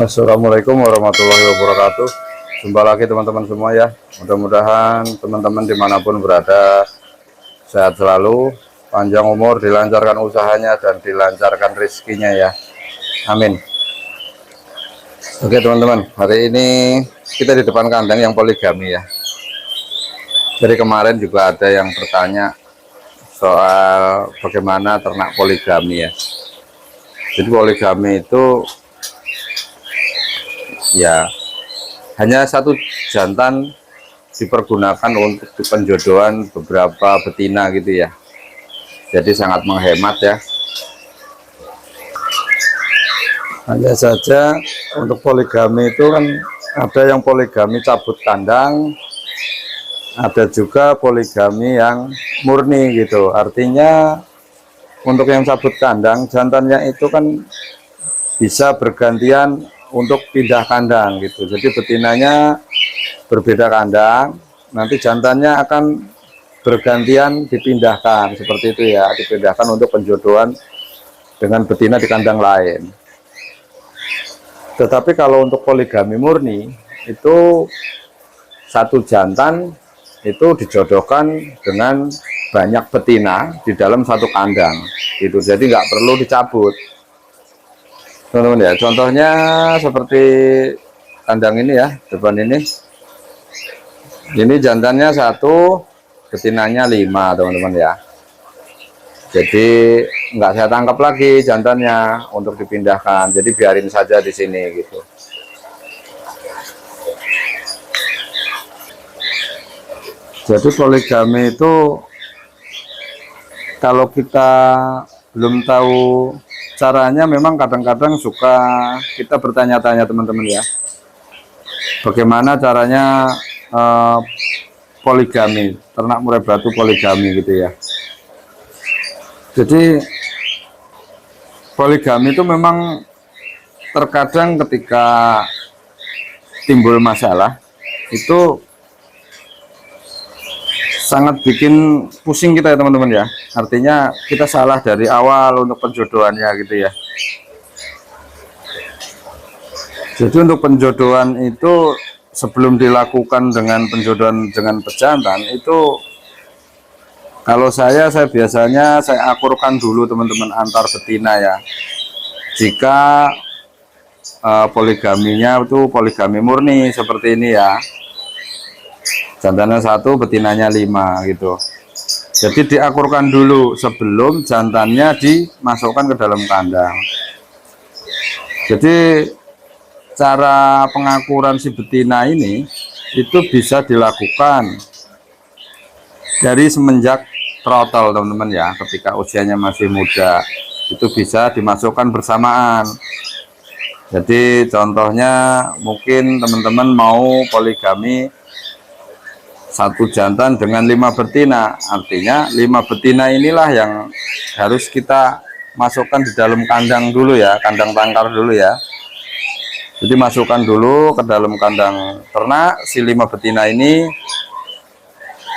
Assalamualaikum warahmatullahi wabarakatuh. Jumpa lagi teman-teman semua ya. Mudah-mudahan teman-teman dimanapun berada sehat selalu, panjang umur, dilancarkan usahanya dan dilancarkan rezekinya ya. Amin. Oke teman-teman, hari ini kita di depan kandang yang poligami ya. Jadi kemarin juga ada yang bertanya soal bagaimana ternak poligami ya. Jadi poligami itu ya hanya satu jantan dipergunakan untuk penjodohan beberapa betina gitu ya. Jadi sangat menghemat ya. Hanya saja untuk poligami itu kan ada yang poligami cabut kandang, ada juga poligami yang murni gitu. Artinya untuk yang cabut kandang, jantannya itu kan bisa bergantian untuk pindah kandang gitu. Jadi betinanya berbeda kandang, nanti jantannya akan bergantian dipindahkan seperti itu ya, dipindahkan untuk penjodohan dengan betina di kandang lain. Tetapi kalau untuk poligami murni itu satu jantan itu dijodohkan dengan banyak betina di dalam satu kandang itu, jadi nggak perlu dicabut teman-teman ya. Contohnya seperti kandang ini ya, depan ini jantannya satu, betinanya 5 teman-teman ya. Jadi nggak saya tangkap lagi jantannya untuk dipindahkan, jadi biarin saja di sini gitu. Jadi poligami itu kalau kita belum tahu caranya, memang kadang-kadang suka kita bertanya-tanya teman-teman ya, bagaimana caranya poligami, ternak murai batu poligami gitu ya. Jadi poligami itu memang terkadang ketika timbul masalah itu sangat bikin pusing kita ya teman-teman ya. Artinya kita salah dari awal untuk penjodohannya gitu ya. Jadi untuk penjodohan itu sebelum dilakukan dengan penjodohan dengan pejantan itu, kalau saya biasanya saya akurkan dulu teman-teman antar betina ya. Jika poligaminya itu poligami murni seperti ini ya, jantannya 1, betinanya 5 gitu. Jadi diakurkan dulu sebelum jantannya dimasukkan ke dalam kandang. Jadi cara pengakuran si betina ini itu bisa dilakukan dari semenjak trotol teman-teman ya. Ketika usianya masih muda itu bisa dimasukkan bersamaan. Jadi contohnya mungkin teman-teman mau poligami satu jantan dengan 5 betina, artinya 5 betina inilah yang harus kita masukkan di dalam kandang dulu ya, kandang tangkar dulu ya. Jadi masukkan dulu ke dalam kandang ternak si 5 betina ini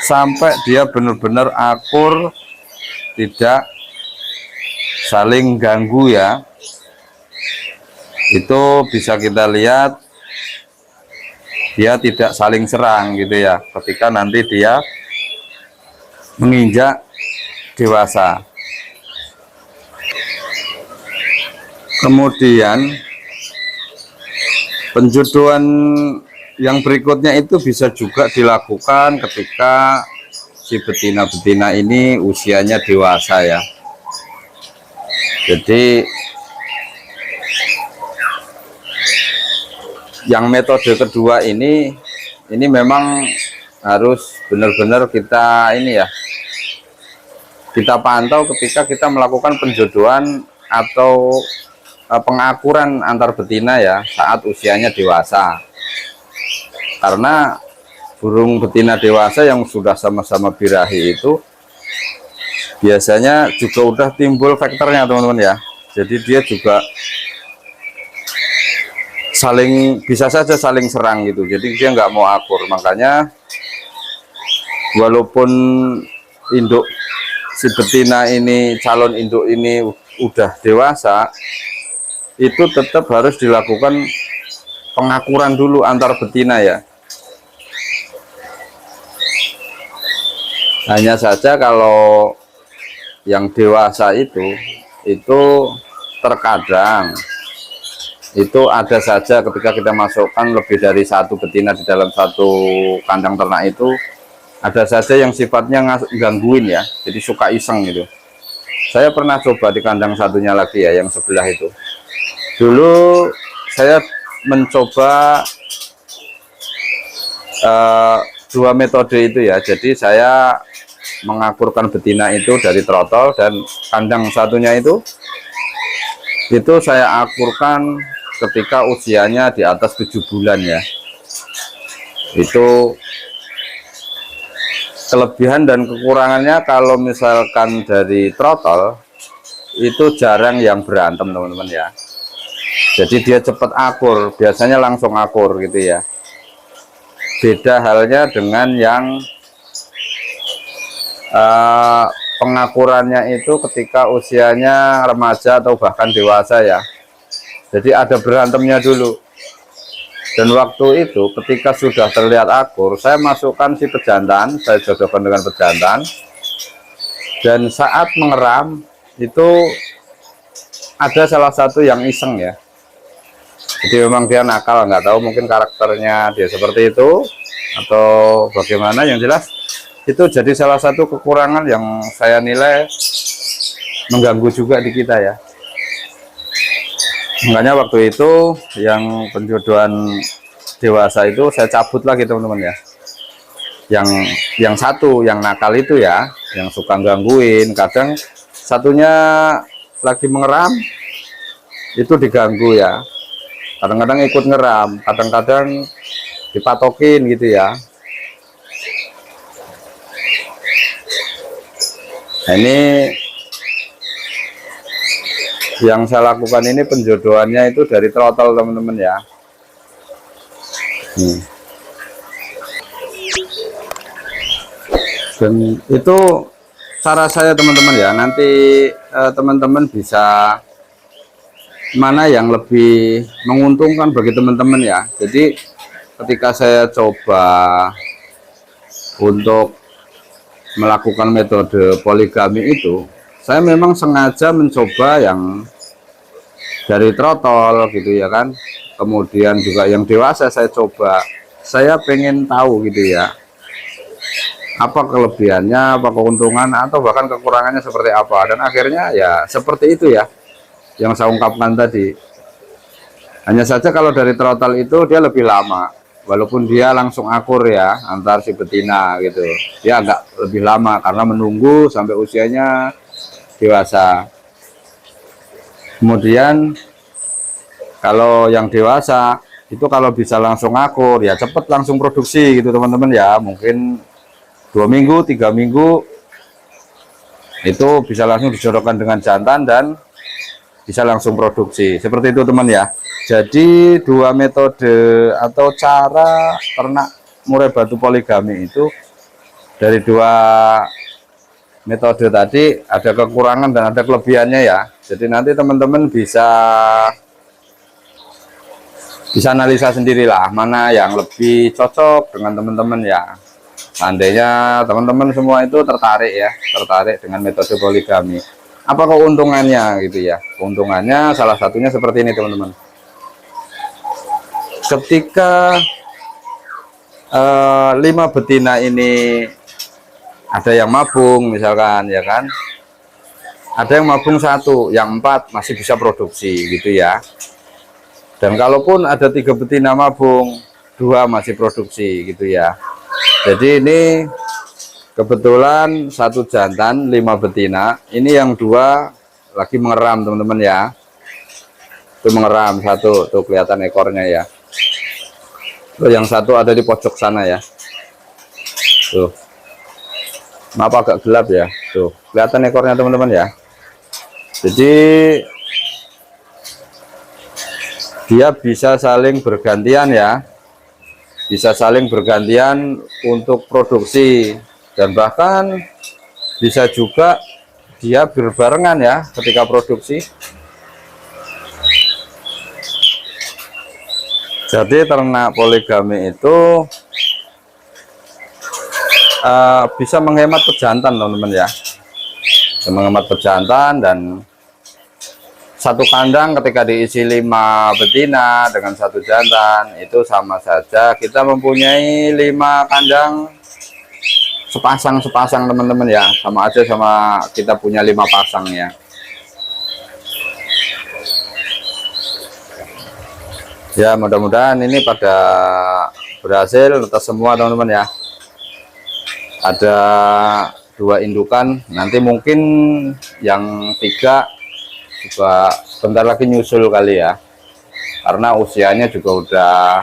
sampai dia benar-benar akur, tidak saling ganggu ya. Itu bisa kita lihat dia tidak saling serang gitu ya ketika nanti dia menginjak dewasa. Kemudian penjodohan yang berikutnya itu bisa juga dilakukan ketika si betina-betina ini usianya dewasa ya. Jadi yang metode kedua ini memang harus benar-benar kita ini ya, kita pantau ketika kita melakukan penjodohan atau pengakuran antar betina ya saat usianya dewasa. Karena burung betina dewasa yang sudah sama-sama birahi itu biasanya juga udah timbul faktornya teman-teman ya. Jadi dia juga bisa saja saling serang gitu. Jadi dia nggak mau akur. Makanya walaupun induk si betina ini, calon induk ini udah dewasa, itu tetap harus dilakukan pengakuran dulu antar betina ya. Hanya saja kalau yang dewasa itu terkadang itu ada saja ketika kita masukkan lebih dari satu betina di dalam satu kandang ternak itu, ada saja yang sifatnya gangguin ya, jadi suka iseng gitu. Saya pernah coba di kandang satunya lagi ya, yang sebelah itu. Dulu saya mencoba dua metode itu ya. Jadi saya mengakurkan betina itu dari trotol, dan kandang satunya itu saya akurkan ketika usianya di atas 7 bulan ya. Itu kelebihan dan kekurangannya kalau misalkan dari trotol itu jarang yang berantem teman-teman ya. Jadi dia cepat akur, biasanya langsung akur gitu ya. Beda halnya dengan yang pengakurannya itu ketika usianya remaja atau bahkan dewasa ya. Jadi ada berantemnya dulu. Dan waktu itu ketika sudah terlihat akur, saya masukkan si pejantan, saya jodohkan dengan pejantan. Dan saat mengeram itu ada salah satu yang iseng ya. Jadi memang dia nakal, nggak tahu mungkin karakternya dia seperti itu atau bagaimana, yang jelas itu jadi salah satu kekurangan yang saya nilai mengganggu juga di kita ya. Makanya waktu itu yang penjodohan dewasa itu saya cabut lagi teman-teman ya. Yang satu yang nakal itu ya, yang suka gangguin, kadang satunya lagi mengeram itu diganggu ya. Kadang-kadang ikut ngeram, kadang-kadang dipatokin gitu ya. Nah, ini yang saya lakukan ini penjodohannya itu dari trotol teman-teman ya. Dan itu cara saya teman-teman ya. Nanti teman-teman bisa mana yang lebih menguntungkan bagi teman-teman ya. Jadi ketika saya coba untuk melakukan metode poligami itu, saya memang sengaja mencoba yang dari trotol gitu ya kan. Kemudian juga yang dewasa saya coba. Saya pengen tahu gitu ya, apa kelebihannya, apa keuntungan, atau bahkan kekurangannya seperti apa. Dan akhirnya ya seperti itu ya yang saya ungkapkan tadi. Hanya saja kalau dari trotol itu dia lebih lama, walaupun dia langsung akur ya antar si betina gitu, dia agak lebih lama karena menunggu sampai usianya dewasa. Kemudian kalau yang dewasa itu kalau bisa langsung akur ya cepet langsung produksi gitu teman-teman ya. Mungkin 2 minggu 3 minggu itu bisa langsung dijodohkan dengan jantan dan bisa langsung produksi seperti itu teman ya. Jadi dua metode atau cara ternak murai batu poligami itu, dari dua metode tadi ada kekurangan dan ada kelebihannya ya. Jadi nanti teman-teman bisa analisa sendirilah mana yang lebih cocok dengan teman-teman ya. Seandainya teman-teman semua itu tertarik dengan metode poligami, apa keuntungannya gitu ya. Keuntungannya salah satunya seperti ini teman-teman. Ketika 5 betina ini ada yang mabung misalkan ya kan, ada yang mabung 1, yang 4 masih bisa produksi gitu ya. Dan kalaupun ada 3 betina mabung, 2 masih produksi gitu ya. Jadi ini kebetulan 1 jantan 5 betina, ini yang 2 lagi mengeram teman-teman ya. Itu mengeram 1 tuh, kelihatan ekornya ya. Tuh, yang 1 ada di pojok sana ya. Tuh. Maaf agak gelap ya. Tuh, kelihatan ekornya teman-teman ya. Jadi dia bisa saling bergantian ya. Bisa saling bergantian untuk produksi, dan bahkan bisa juga dia berbarengan ya ketika produksi. Jadi ternak poligami itu bisa menghemat pejantan teman-teman ya, bisa menghemat pejantan. Dan satu kandang ketika diisi 5 betina dengan 1 jantan, itu sama saja kita mempunyai 5 kandang sepasang teman-teman ya, sama aja sama kita punya 5 pasang ya. Ya mudah-mudahan ini pada berhasil untuk semua teman-teman ya. Ada 2 indukan, nanti mungkin yang 3 juga bentar lagi nyusul kali ya, karena usianya juga udah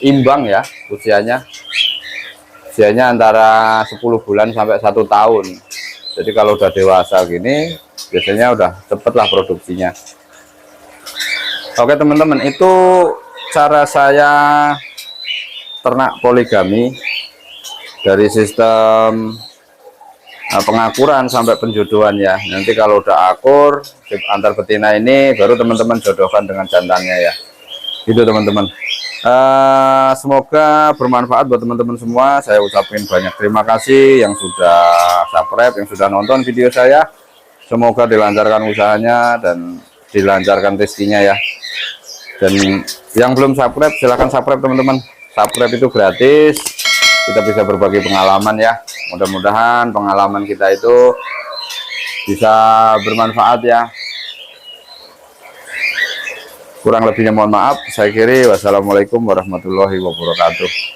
imbang ya, usianya antara 10 bulan sampai 1 tahun. Jadi kalau udah dewasa gini biasanya udah cepet lah produksinya. Oke teman-teman, itu cara saya ternak poligami dari sistem pengakuran sampai penjodohan ya. Nanti kalau udah akur antar betina ini baru teman-teman jodohkan dengan jantannya ya, gitu teman-teman. Semoga bermanfaat buat teman-teman semua. Saya ucapin banyak terima kasih yang sudah subscribe, yang sudah nonton video saya. Semoga dilancarkan usahanya dan dilancarkan rezekinya ya. Dan yang belum subscribe silahkan subscribe teman-teman. Subscribe itu gratis, kita bisa berbagi pengalaman ya. Mudah-mudahan pengalaman kita itu bisa bermanfaat ya. Kurang lebihnya mohon maaf. Saya akhiri, wassalamualaikum warahmatullahi wabarakatuh.